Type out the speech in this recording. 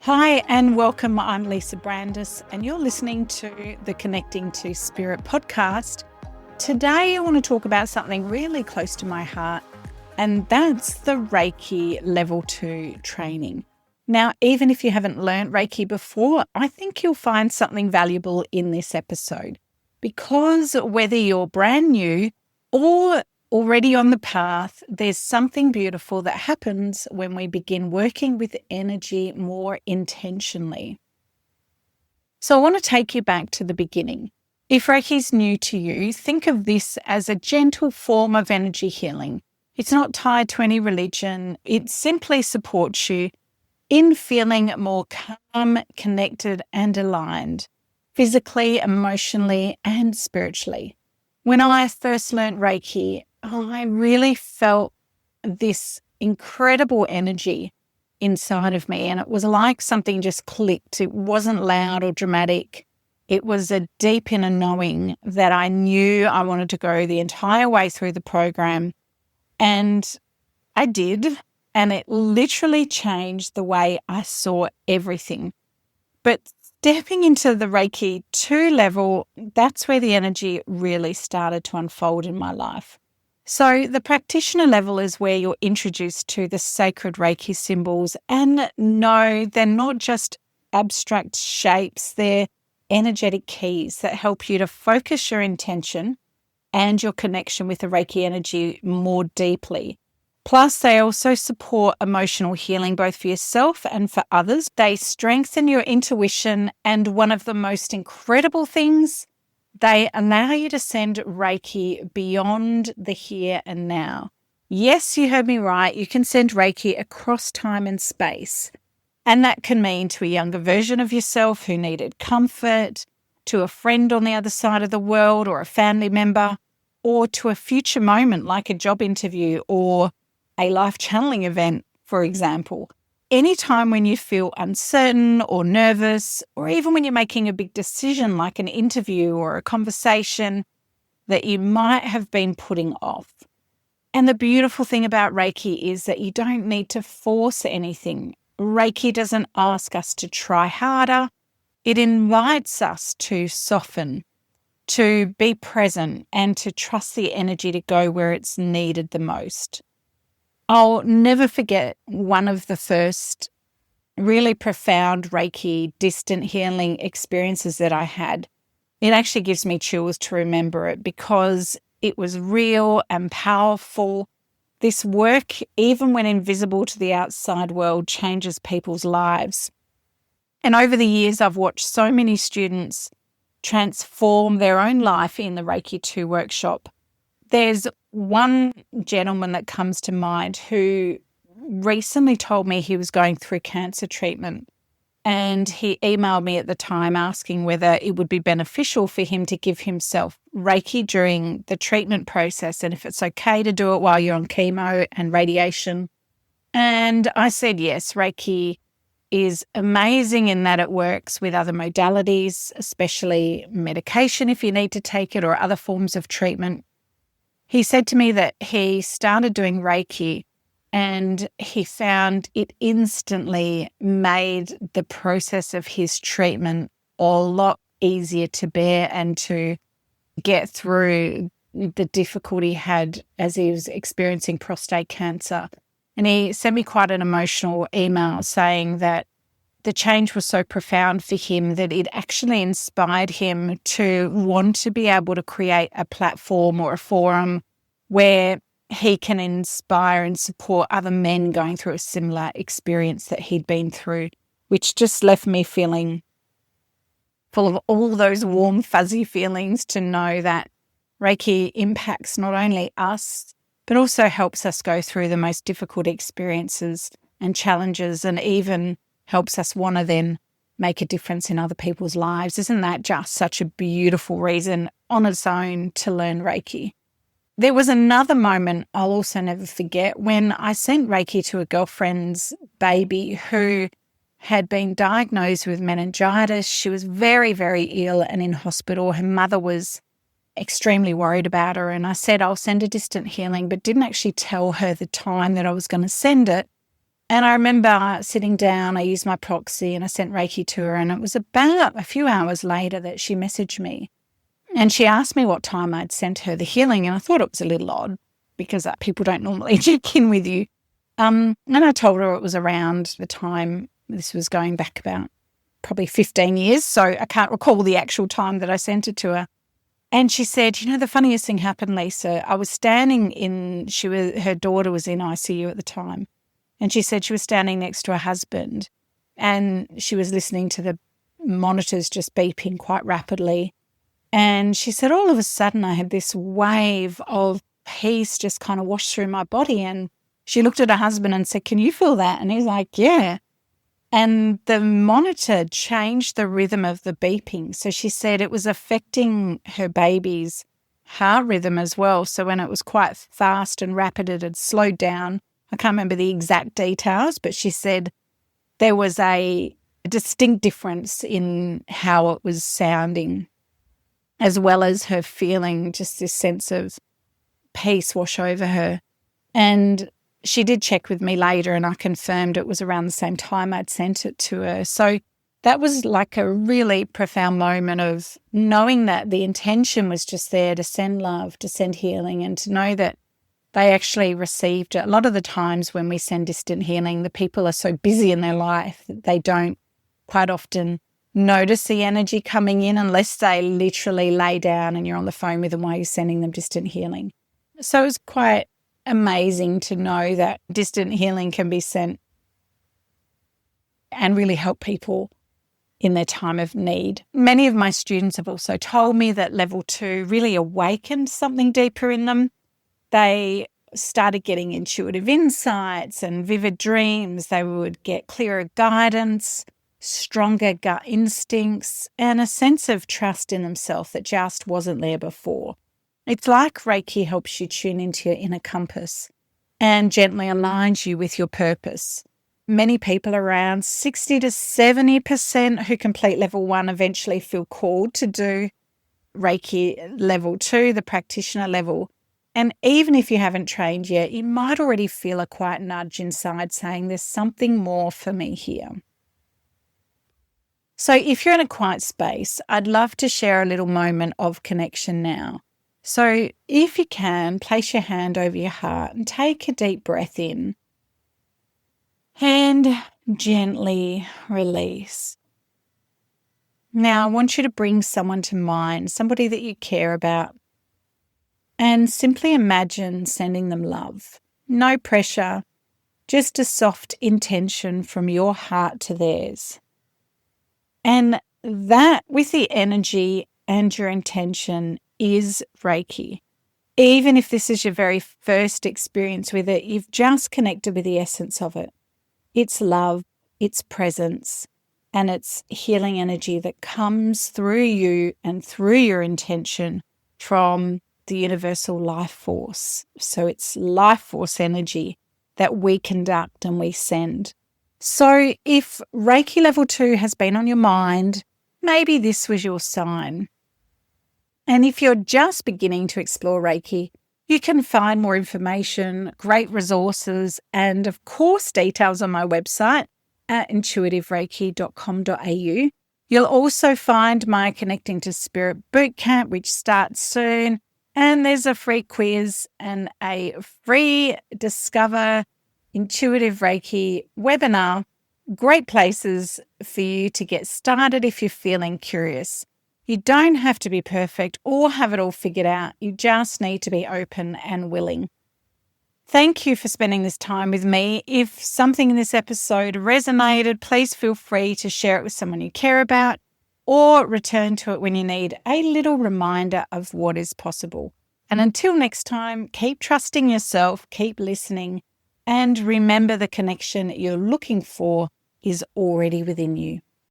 Hi and welcome. I'm Lisa Brandis and you're listening to the Connecting to Spirit podcast. Today I want to talk about something really close to my heart, and that's the Reiki Level 2 training. Now, even if you haven't learned Reiki before, I think you'll find something valuable in this episode, because whether you're brand new or already on the path, there's something beautiful that happens when we begin working with energy more intentionally. So I want to take you back to the beginning. If Reiki is new to you, think of this as a gentle form of energy healing. It's not tied to any religion. It simply supports you in feeling more calm, connected, and aligned, physically, emotionally, and spiritually. When I first learned Reiki, I really felt this incredible energy inside of me, and it was like something just clicked. It wasn't loud or dramatic. It was a deep inner knowing that I knew I wanted to go the entire way through the program, and I did, and it literally changed the way I saw everything. But stepping into the Reiki 2 level, that's where the energy really started to unfold in my life. So the practitioner level is where you're introduced to the sacred Reiki symbols, and no, they're not just abstract shapes, they're energetic keys that help you to focus your intention and your connection with the Reiki energy more deeply. Plus, they also support emotional healing, both for yourself and for others. They strengthen your intuition, and one of the most incredible things, they allow you to send Reiki beyond the here and now. Yes, you heard me right. You can send Reiki across time and space. And that can mean to a younger version of yourself who needed comfort, to a friend on the other side of the world or a family member, or to a future moment like a job interview or a life channeling event, for example. Anytime when you feel uncertain or nervous, or even when you're making a big decision like an interview or a conversation that you might have been putting off. And the beautiful thing about Reiki is that you don't need to force anything. Reiki doesn't ask us to try harder. It invites us to soften, to be present, and to trust the energy to go where it's needed the most. I'll never forget one of the first really profound Reiki distant healing experiences that I had. It actually gives me chills to remember it because it was real and powerful. This work, even when invisible to the outside world, changes people's lives. And over the years, I've watched so many students transform their own life in the Reiki 2 workshop. There's one gentleman that comes to mind who recently told me he was going through cancer treatment, and he emailed me at the time asking whether it would be beneficial for him to give himself Reiki during the treatment process and if it's okay to do it while you're on chemo and radiation. And I said yes, Reiki is amazing in that it works with other modalities, especially medication if you need to take it or other forms of treatment. He said to me that he started doing Reiki and he found it instantly made the process of his treatment a lot easier to bear and to get through the difficulty he had as he was experiencing prostate cancer. And he sent me quite an emotional email saying that the change was so profound for him that it actually inspired him to want to be able to create a platform or a forum where he can inspire and support other men going through a similar experience that he'd been through, which just left me feeling full of all those warm, fuzzy feelings to know that Reiki impacts not only us, but also helps us go through the most difficult experiences and challenges, and even helps us want to then make a difference in other people's lives. Isn't that just such a beautiful reason on its own to learn Reiki? There was another moment I'll also never forget when I sent Reiki to a girlfriend's baby who had been diagnosed with meningitis. She was very, very ill and in hospital. Her mother was extremely worried about her, and I said I'll send a distant healing, but didn't actually tell her the time that I was going to send it. And I remember sitting down, I used my proxy and I sent Reiki to her, and it was about a few hours later that she messaged me. And she asked me what time I'd sent her the healing, and I thought it was a little odd because people don't normally check in with you. And I told her it was around the time, this was going back about probably 15 years, so I can't recall the actual time that I sent it to her. And she said, the funniest thing happened, Lisa. I was standing her daughter was in ICU at the time. And she said she was standing next to her husband and she was listening to the monitors just beeping quite rapidly. And she said, all of a sudden I had this wave of peace just kind of washed through my body. And she looked at her husband and said, can you feel that? And he's like, yeah. And the monitor changed the rhythm of the beeping. So she said it was affecting her baby's heart rhythm as well. So when it was quite fast and rapid, it had slowed down. I can't remember the exact details, but she said there was a distinct difference in how it was sounding, as well as her feeling just this sense of peace wash over her. And she did check with me later and I confirmed it was around the same time I'd sent it to her. So that was like a really profound moment of knowing that the intention was just there to send love, to send healing, and to know that they actually received it. A lot of the times when we send distant healing, the people are so busy in their life that they don't quite often notice the energy coming in unless they literally lay down and you're on the phone with them while you're sending them distant healing. So it was quite amazing to know that distant healing can be sent and really help people in their time of need. Many of my students have also told me that level 2 really awakened something deeper in them. They started getting intuitive insights and vivid dreams. They would get clearer guidance, stronger gut instincts, and a sense of trust in themselves that just wasn't there before. It's like Reiki helps you tune into your inner compass and gently aligns you with your purpose. Many people, around 60 to 70% who complete level 1 eventually feel called to do Reiki level 2, the practitioner level. And even if you haven't trained yet, you might already feel a quiet nudge inside saying there's something more for me here. So if you're in a quiet space, I'd love to share a little moment of connection now. So if you can, place your hand over your heart and take a deep breath in and gently release. Now I want you to bring someone to mind, somebody that you care about, and simply imagine sending them love. No pressure, just a soft intention from your heart to theirs. And that, with the energy and your intention, is Reiki. Even if this is your very first experience with it, you've just connected with the essence of it. It's love, it's presence, and it's healing energy that comes through you and through your intention from the universal life force. So it's life force energy that we conduct and we send. So if Reiki level 2 has been on your mind, maybe this was your sign. And if you're just beginning to explore Reiki, you can find more information, great resources, and of course details on my website at intuitivereiki.com.au. You'll also find my Connecting to Spirit Bootcamp, which starts soon. And there's a free quiz and a free Discover Intuitive Reiki webinar. Great places for you to get started if you're feeling curious. You don't have to be perfect or have it all figured out. You just need to be open and willing. Thank you for spending this time with me. If something in this episode resonated, please feel free to share it with someone you care about, or return to it when you need a little reminder of what is possible. And until next time, keep trusting yourself, keep listening, and remember the connection you're looking for is already within you.